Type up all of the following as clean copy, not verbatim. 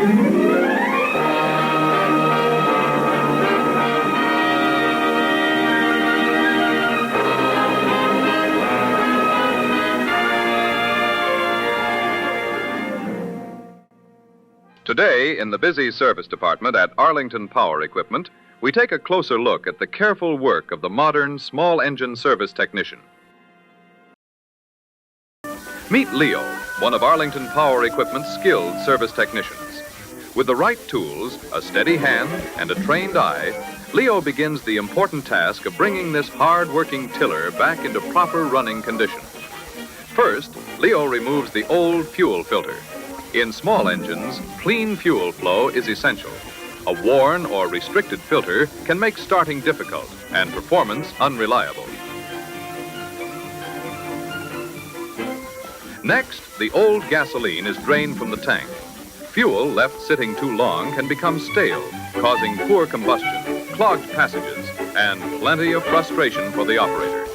Today, in the busy service department at Arlington Power Equipment, we take a closer look at the careful work of the modern small engine service technician. Meet Leo, one of Arlington Power Equipment's skilled service technicians. With the right tools, a steady hand, and a trained eye, Leo begins the important task of bringing this hard-working tiller back into proper running condition. First, Leo removes the old fuel filter. In small engines, clean fuel flow is essential. A worn or restricted filter can make starting difficult and performance unreliable. Next, the old gasoline is drained from the tank. Fuel left sitting too long can become stale, causing poor combustion, clogged passages, and plenty of frustration for the operator.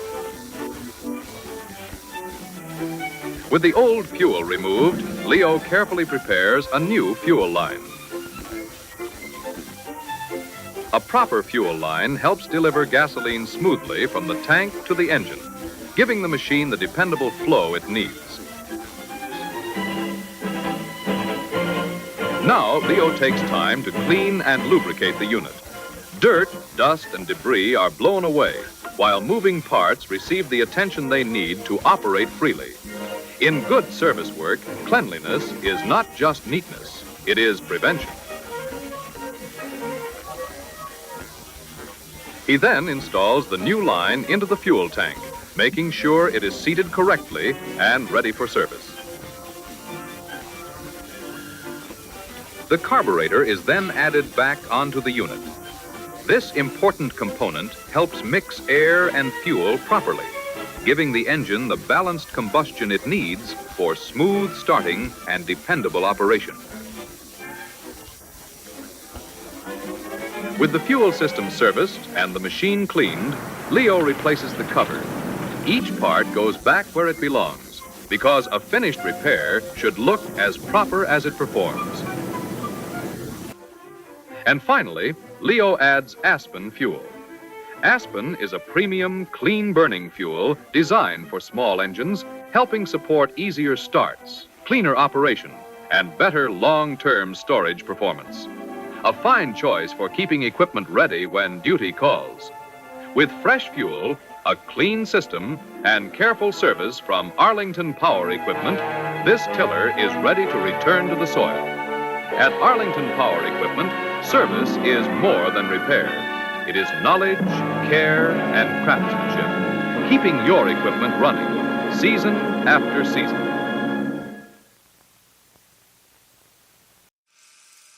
With the old fuel removed, Leo carefully prepares a new fuel line. A proper fuel line helps deliver gasoline smoothly from the tank to the engine, giving the machine the dependable flow it needs. Now, Leo takes time to clean and lubricate the unit. Dirt, dust, and debris are blown away, while moving parts receive the attention they need to operate freely. In good service work, cleanliness is not just neatness, it is prevention. He then installs the new line into the fuel tank, making sure it is seated correctly and ready for service. The carburetor is then added back onto the unit. This important component helps mix air and fuel properly, giving the engine the balanced combustion it needs for smooth starting and dependable operation. With the fuel system serviced and the machine cleaned, Leo replaces the cover. Each part goes back where it belongs, because a finished repair should look as proper as it performs. And finally, Leo adds Aspen fuel. Aspen is a premium, clean-burning fuel designed for small engines, helping support easier starts, cleaner operation, and better long-term storage performance. A fine choice for keeping equipment ready when duty calls. With fresh fuel, a clean system, and careful service from Arlington Power Equipment, this tiller is ready to return to the soil. At Arlington Power Equipment, service is more than repair. It is knowledge, care, and craftsmanship, keeping your equipment running season after season.